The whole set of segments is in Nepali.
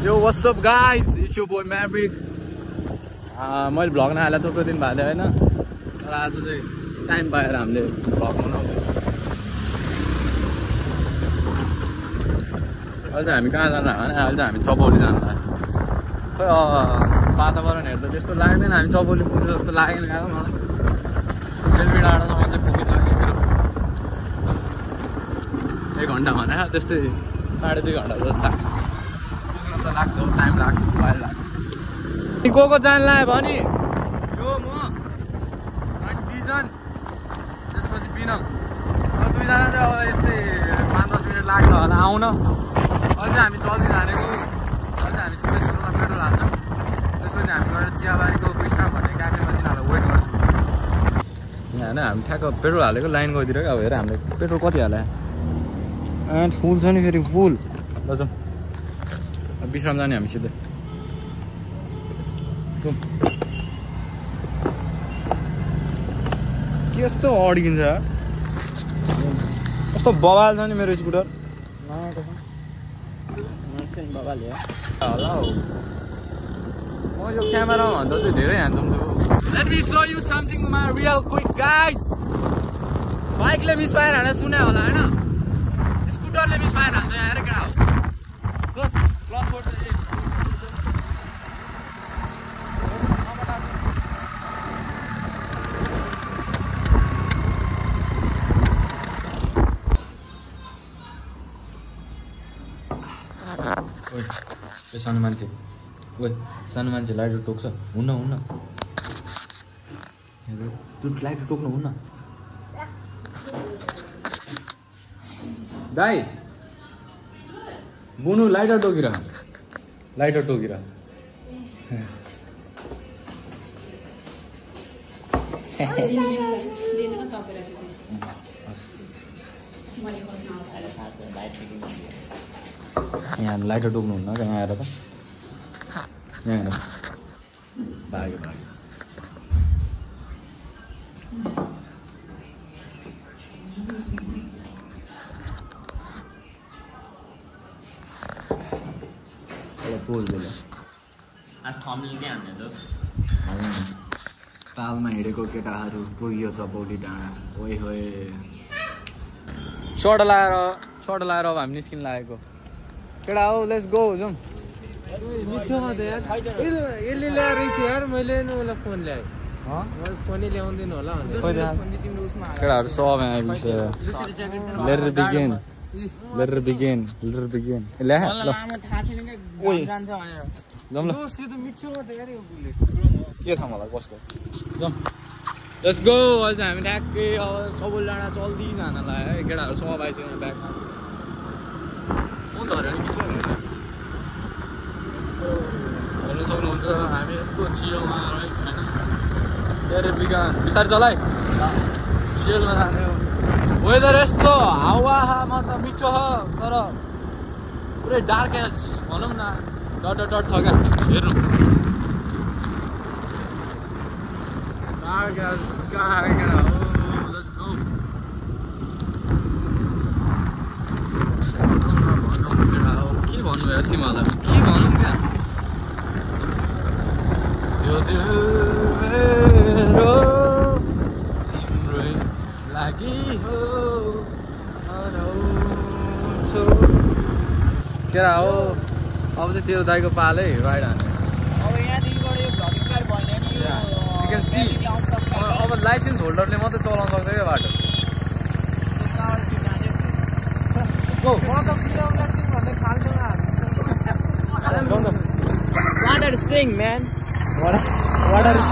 Yo, what's up guys? It's your boy Maverick. मैले भ्लग नहाले थुप्रो दिन भयो हैन, तर आज चाहिँ टाइम पाएर हामीले भ्लग बनाउँदैछौँ। अहिले हामी कहाँ जानु भने अहिले हामी चपौली जानु लाग्यो। खै वातावरण हेर्दा त्यस्तो लाग्दैन हामी चपौली पुग्छ जस्तो लागेन क्या मलाई। सेल्फी डाँडासम्म चाहिँ पुगिसक्यो। 1 घन्टा भने त्यस्तै 2.5 घन्टा जस्तो लाग्छ। पुग्न त लाग्छ, टाइम लाग्छ, मोबाइल लाग्छ। को जान लाग्यो भने यो म अनि डिजन त्यसपछि बिनम दुईजना चाहिँ अब यस्तै 5-10 मिनट लाग्छ होला आउन। अहिले चाहिँ हामी चल्दै जानेको। अहिले चाहिँ हामी सिधै पेट्रोल हाल्छौँ। त्यसपछि हामी गएर चियाबारीको विश्राम भन्ने क्याफेमा तिनीहरूलाई वेट गर्छौँ। यहाँ होइन हामी ठ्याक्क पेट्रोल हालेको लाइन गइदिएर अब हेर हामीले पेट्रोल कति हाल्यो एन्ड फुल छ नि फेरि फुल। ल जाउँ विश्राम जाने हामी सिधै। के यस्तो अड्किन्छ कस्तो बवाल छ नि मेरो स्कुटर। होला हौ म यो क्यामेरामा भन्दा चाहिँ धेरै ह्यान्डसम छु। Let me show you something my real quick guys. बाइकले मिसफायर हाने सुने होला होइन, स्कुटरले मिसफायर हान्छ यहाँ हेर केटा हो। बस क्लच छोड्छ। सानो मान्छे सानो मान्छे लाइटर टोक्छ हुन्न तँ लाइटर टोक्नु हुन्न दाइ। बुनु लाइटर टोकिर यहाँ लाइटर टोक्नुहुन्न क्या यहाँ आएर त यहाँ हेर भाग्यो आज थम्बनेल के हान्ने त तालमा हिँडेको केटाहरू पुग्यो चपौली डाँडा। ओइ होए सर्ट लाएर अब हामी निस्किन लागेको केटा हो। लेट्स गो जाउँ। मिठो यसले ल्याएर यार मैले उसलाई फोन ल्याएँ फोनै ल्याउँदैन होला केटाहरू सब आइपुग्यो। लेटर बिगिन ल्या के थाहा मलाई कसको जाउँ। Let's go. अहिले चाहिँ हामी ठ्याक्कै अब चपौली डाँडा चल्दै जान लाग्यो है। केटाहरू सब आइसक्यो ब्यागमा हेर्नु सक्नुहुन्छ हामी यस्तो चियोमा धेरै बिगान बिस्तारै चलाइ सिएलमा जाने हो। वेदर यस्तो हावामा त मिठो छ तर पुरै डार्क एज भनौँ न डट छ क्या हेर्नु डार्क एज स्काई केटा हो। Let's go. के भन्नु यार तिमीहरूलाई के भनौँ क्या यो दिल मेरो तिम्रै लागि हो केटा हो। अब चाहिँ तेरो दाइको पालै राइड हान्ने। अब यहाँदेखिबाट यो भ्लगिङ स्टार्ट भएन नि यु क्यान सी अब लाइसेन्स होल्डरले मात्रै चलाउन सक्छ क्या बाटो। What are you saying, man? What are you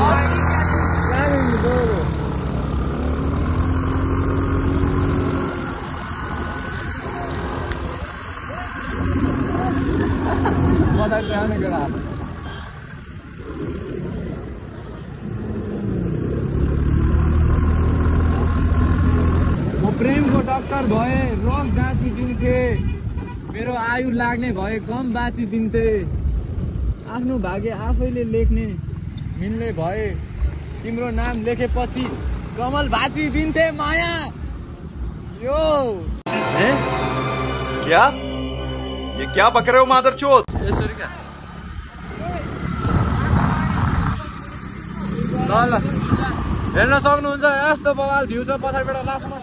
म प्रेमको डक्टर भए रक जाति दिन्थे, मेरो आयु लाग्ने भए कम बाँची दिन्थे, आफ्नो भाग्य आफैले लेख्ने मिल्ने भए तिम्रो नाम लेखेपछि कमल भाँची दिन्थे माया। यो क्या? ये क्या बक रहे हो मादरचोद? यसरी क्या ल हेर्न सक्नुहुन्छ यस्तो बवाल भ्यू छ पछाडिबाट लास्टमा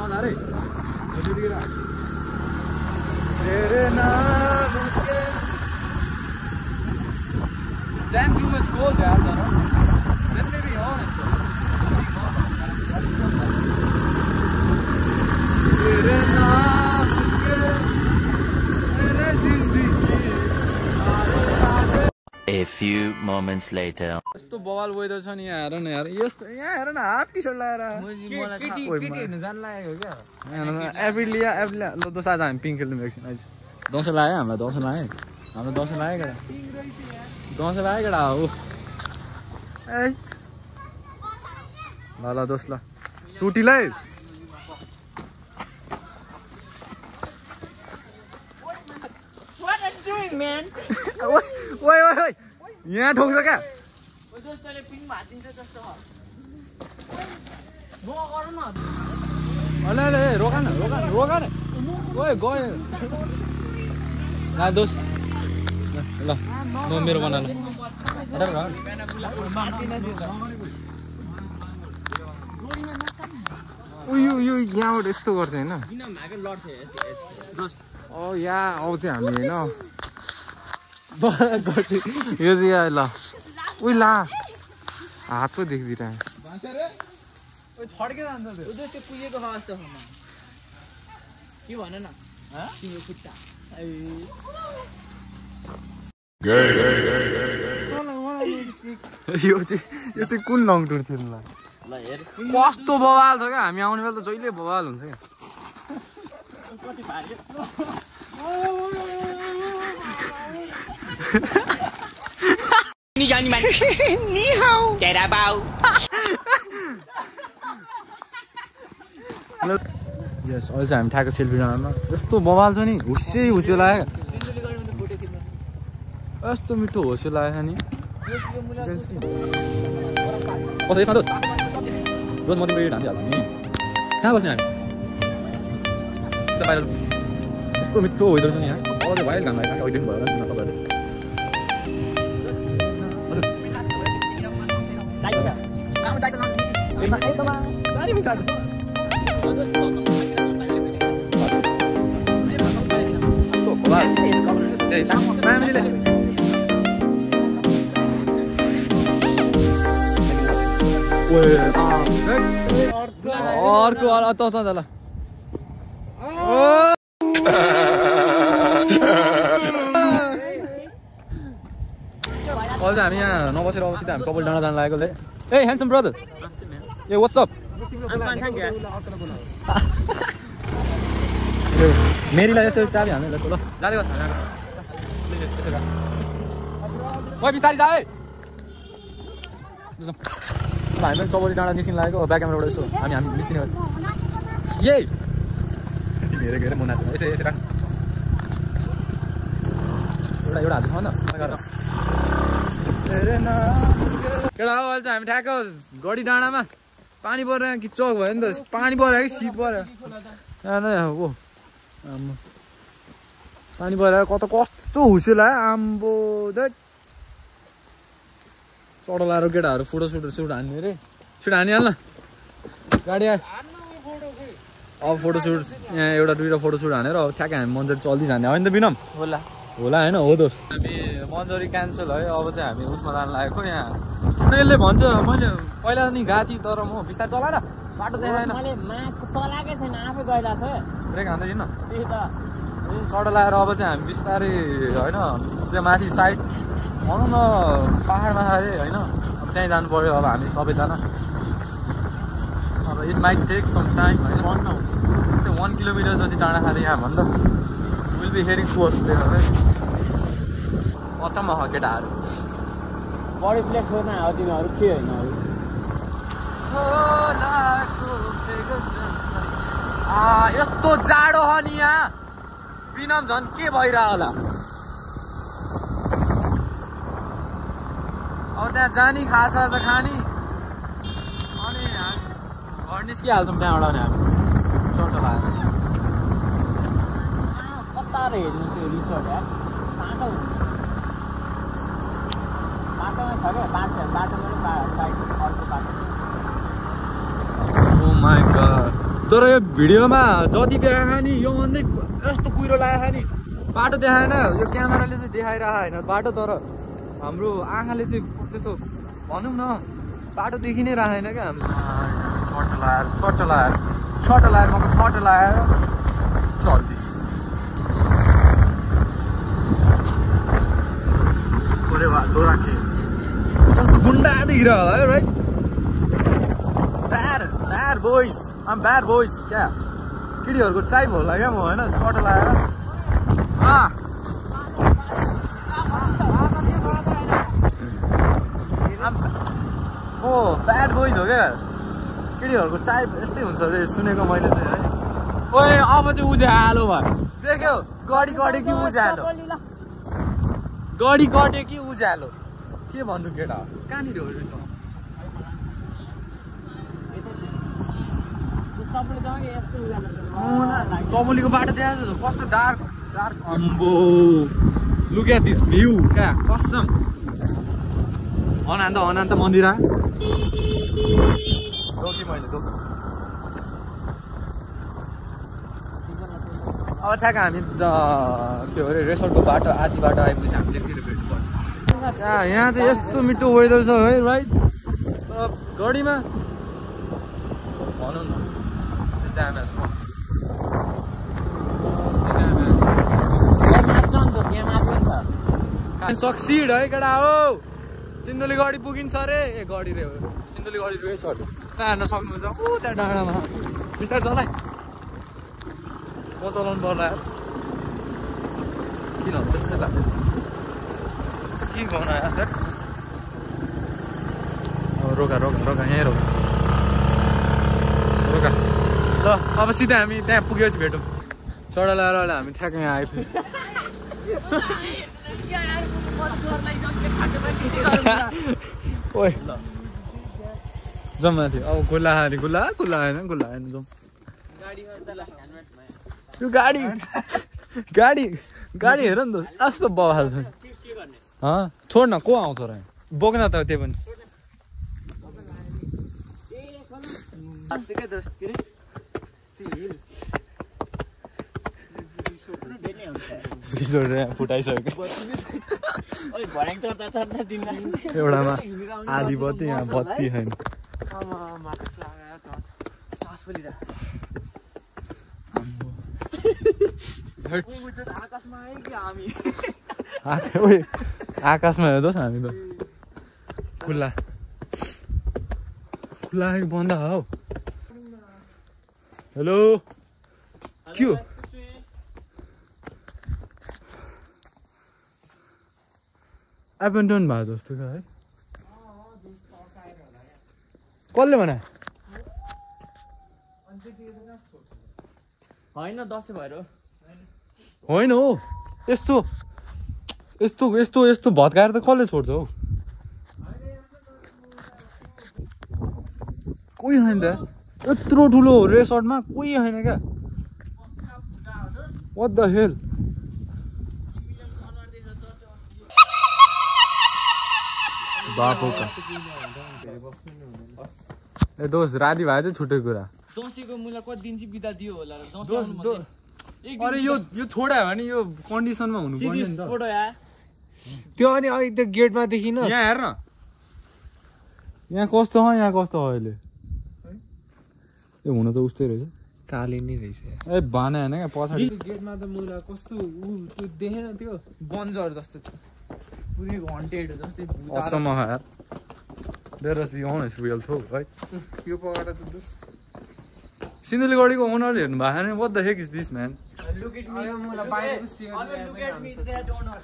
नजारे damn too much cold there, no? Let me be honest though. A few moments later. यस्तो बवाल वेदर छ नि यहाँ हेर न यार यस्तो यहाँ हेर न हाफ टी सर्ट लगाएर एभ्रिलिया ल दसैँ आज हामी पिङ खेल्नु एकछिन आज दसैँ लाग्यो हामीलाई दसैँ लाग्यो हाम्रो दसैँ लाग्यो केटा दसैँ लाग्यो केटा हो ल ल दोस्त ल छुट्टीलाई यहाँ ठोक्छ क्या रोका न ओए गयो दोस्त ल म मेरो बना ल उयो यहाँबाट यस्तो गर्छ होइन यहाँ आउँछ हामी होइन यो चाहिँ ल उयो ला हात पो देख्दिरहेँ छड्के जान्छ त्यो पुगेको छ जस्तो के भन न तिम्रो खुट्टा यो चाहिँ कुन लङ टुर थियो कस्तो बवाल छ क्या हामी आउने बेला त जहिले बवाल हुन्छ क्या यस अहिले चाहिँ हामी ठ्याक्क सेल्फी डाँडामा यस्तो बवाल छ नि हुस्यो लाग्यो यस्तो मिठो होस्यो लागेको नि कसै यसमा दोस्त म तिम्रो ढान्दिहाल्छु नि कहाँ बस्ने हामी बाहिर यस्तो मिठो वेदर छ नि यहाँ अझै भइहाल्यो घाम लाग्यो अहिले भयो तपाईँले अर्को त ल अहिले हामी यहाँ नबसेर अब सिधै हामी कपाल डाँडा जान लागेको ए ह्यान्डसम ब्रदर ए व्हाट्स अप मेरीलाई यसो चाबी हाल्नु ल जाँदै गर्छ बिस्तारै जा है हामी चौबरी डाँडा निस्किन लागेको ब्याक क्यामेराबाट यसो हामी निस्किने यही हेरेको हेरेर म नाच्नु यसो यसो राख एउटा हात छ न केटा हो अहिले चाहिँ हामी ठ्याक्क गढी डाँडामा पानी परेर कि चौक भयो नि त पानी पऱ्यो कि शीत पऱ्यो ओ पानी परेर कस्तो हुस्यो लाग्यो आम्बो चढो लाएर केटाहरू फोटोसुट हान्ने अरे सुट हानिहाल्न गाडी आयो अब फोटोसुट यहाँ एउटा दुईवटा फोटोसुट हानेर अब ठ्याक्कै हामी मन्जरी चल्दै जाने होइन त बिनम होला होइन हो दोस्त हामी मन्जरी क्यान्सल है अब चाहिँ हामी उसमा जानु लागेको यहाँ यसले भन्छ मैले पहिला नि गएको थिएँ तर म बिस्तारै चलाएर बाटो देखाएन ब्रेक हान्दै न चढो लगाएर अब चाहिँ हामी बिस्तारै होइन त्यो माथि साइड भनौँ न पाहाडमा अरे होइन अब त्यहीँ जानु पर्यो अब हामी सबैजना अब it might take some time होइन त्यस्तै 1 किलोमिटर जति टाढा खाँदै यहाँ भन्दा विल बी हेरिङ टुवर्ड्स देयर है अचम्म केटाहरू बडी फ्लेक्स गर्न हो तिमीहरू के होइन यस्तो जाडो हो नि यहाँ बिनाम झन् के भइरह होला अब त्यहाँ जानी खाजा त खानी अनि घर निस्किहाल्छौँ त्यहाँबाट नि हामी चोटो लाग्यो तल हेर्नु त्यो रिसोर्ट यार बाटो बाटोमा छ क्या बाटोमा साइड अर्को बाटो ओ माई गॉड तर यो भिडियोमा जति देखाएको नि यो भन्दै यस्तो कुहिरो लागेको नि बाटो देखाएन यो क्यामेराले चाहिँ देखाइरहेको होइन बाटो तर हाम्रो आँखाले चाहिँ त्यस्तो भनौँ न बाटो देखि नै राखेन क्या हाम्रो छट्ट लाएर मको छट्ट लाएर चल्दैछ ओरे वा दोराखे कस्तो गुन्डा देखिरह होला है राइट ब्याड बोइज आम ब्याड बोइज क्या केटीहरूको टाइप होला क्या म होइन छट्ट लाएर ओ ब्याड बोइज हो क्या केटीहरूको टाइप यस्तै हुन्छ अरे सुनेको मैले चाहिँ है ओए अब चाहिँ उज्यालो भयो देख्यौ गडी कि उज्यालो गडी कि उज्यालो के भन्नु केटा कहाँनिर हो रहेछ चौबोलीको बाटो देखाएको छ कस्तो डार्क अम्बो लुक एट दिस भ्यू क्या कसम अनन्त मन्दिरा रोकी मैले अब ठ्याक्क हामी के अरे रेसोर्टको बाटो आधी बाटो आइपुगेपछि हामी त्यतिखेर भेट्नुपर्छ यहाँ चाहिँ यस्तो मिठो वेदर छ है राइट गडीमा भनौँ न सक्सिड है केटा हो सिन्धुली गडी पुगिन्छ अरे ए गडी रे सिन्धुली गडी रेसोर्ट कहाँ हेर्न सक्नुहुन्छ ऊ त्यहाँ डाँडामा बिस्तारै चलाइ म चलाउनु पर्ला यार किन त्यस्तै लाग्यो के गर्नु यार रोका यहीँ रोका ल अब सिधै हामी त्यहाँ पुगेपछि भेटौँ चढा लगाएर अहिले हामी ठ्याक्क यहाँ आइपुग्यौँ ओए जाउँ माथि अब गुल्ला होइन जाउँ यो गाडी हेर नि त यस्तो बवाल छ छोड न को आउँछ र बोक्न त त्यो पनि फुटाइसक्यो एउटामा आधी बत्ती यहाँ बत्ती छैन आकाशमा हेर्दोस् हामी त खुल्ला बन्द हौ हेलो के हो एबेन्डन भयो जस्तो क्या है कसले भने होइन दसैँ भएर होइन हो यस्तो भत्काएर त कसले छोड्छ हौ कोही छैन त यत्रो ठुलो रेसर्टमा कोही छैन क्या व्हाट द हेल बापोका ए दोस्त राति भए चाहिँ छुट्टै कुरा दसैँको मलाई कति दिन चाहिँ बिदा दियो होला अरे यो छोड्यो भने यो कन्डिसनमा हुनु पर्यो नि त फोटो या त्यो अनि अहिले त्यो गेटमा देखिन यहाँ हेर न यहाँ कस्तो छ यहाँ कस्तो हो अहिले ए हुन त उस्तै रहेछ काली नै रहेछ ए भने हैन क्या पछाडि गेटमा त मुला कस्तो त्यो देखेन त्यो बन्जर जस्तो छ पुरै हन्टेड जस्तै असम यार there is be honest real though है यो पगाएर त दुस सिन्धुलीगढीको ओनरले हेर्नु भएको नि what the heck is this man Look at me. I am gonna buy this here. Look at me, that owner.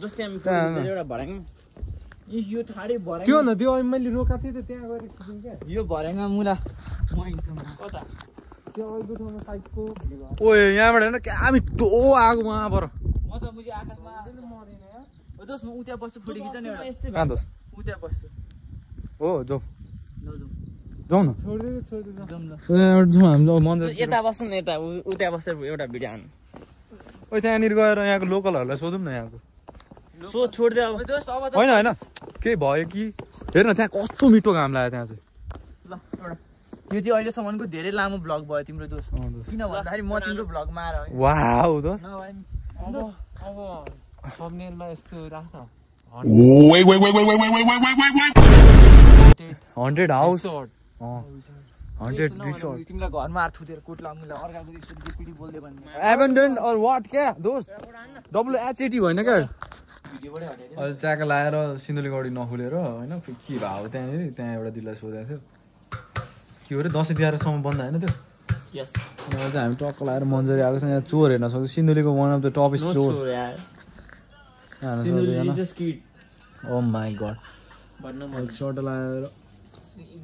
जस्तै हामी एउटा भर्याङ यो ठाडै भर्याङ त्यो न त्यो अहिले मैले रोका थिएँ त त्यहाँ गएर खिचौँ क्या यो भर्याङमा मुला म हिँड्छु कता त्यो अहिलेको ठाउँमा साइडको ओए यहाँबाट हैन क्या मिठो आगो वहाँबाट म त मुझे आकाशमा मरिन यार हो दोस म उता बस्छु फोटो खिच्न एउटा कहाँ दोस उता बस्छु हो जाऊ लजौ जाऊ न छोड्दै जाउँ हामी मन्दिर यता बस्नु न यता उता बसेर एउटा भिडियो हान्नु ओ त्यहाँनिर गएर यहाँको लोकलहरूलाई सोधौँ न यहाँको सो छोड्दे अब होइन होइन केही भयो कि हेर्न त्यहाँ कस्तो मिठो घाम लाग्यो त्यहाँ चाहिँ ल एउटा यो चाहिँ अहिलेसम्मको धेरै लामो ब्लग भयो तिम्रो दोस्त किन भन्दाखेरि म तिम्रो ब्लगमा आएर वाउ दोस्त अब थम्बनेलमा यस्तो राख्न 100 हाउस रिसोर्ट 100 रिसोर्ट तिमीलाई घरमा हात थुतेर कोट लामुलाई अर्काको पिटी बोल्दै भन्ने एबेन्डन्ड और व्हाट क्या दोस्त WHAT होइन क्या अहिले ट्याकल आएर सिन्धुलीगढी नखुलेर होइन के भयो त्यहाँनिर त्यहाँ एउटा दिदीलाई सोधेको थियो के हो अरे दसैँ तिहारसम्म बन्द होइन त्यो यस अनि चाहिँ हामी टक्क लगाएर मन्जरी आएको छ यहाँ चोर हेर्न सक्छ सिन्धुलीको वान अफ द टपेस्ट चोर ओ माई गड सर्ट लगाएर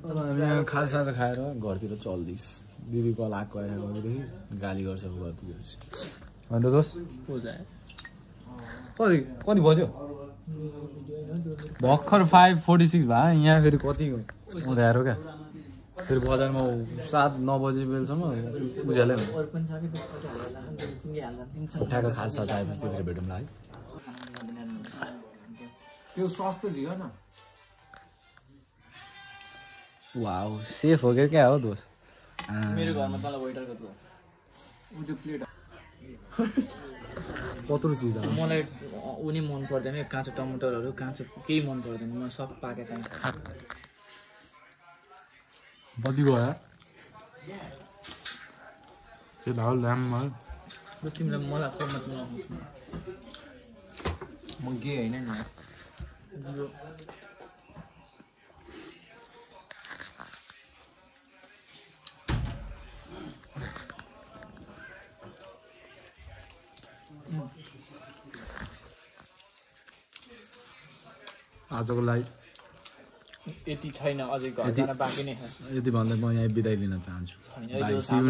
हामी यहाँ खाजा खाएर घरतिर चल्दैछ दिदी कल आएको आएकोदेखि गाली गर्छ घर पुगेपछि अन्त दोस्त कति बज्यो भर्खर 5:46 भयो यहाँ फेरि कति उधारो क्या फेरि बजारमा 7-9 बजे बेलसम्म उज्यालै हुन्छ उठाएको खाजा आएपछि त्यतिखेर भेटौँला है त्यो सस्तो झिक न वाउ सेफ हो क्या हो दोस्त मेरो घरमा तल वेटरको थियो त्यो प्लेट कत्रो चिज मलाई उनी मन पर्दैन काँचो टमाटरहरू काँचो केही मन पर्दैन मलाई सब पाके चाहिन्छ कति भयो त्यो भाउ ल्याम्पमा तिमीलाई मलाई कोमत म गे होइन नि आजको लागि यति छैन अझै घर जान बाँकी नै छ यति भन्दा म यहाँ बिदाई लिन चाहन्छु छैन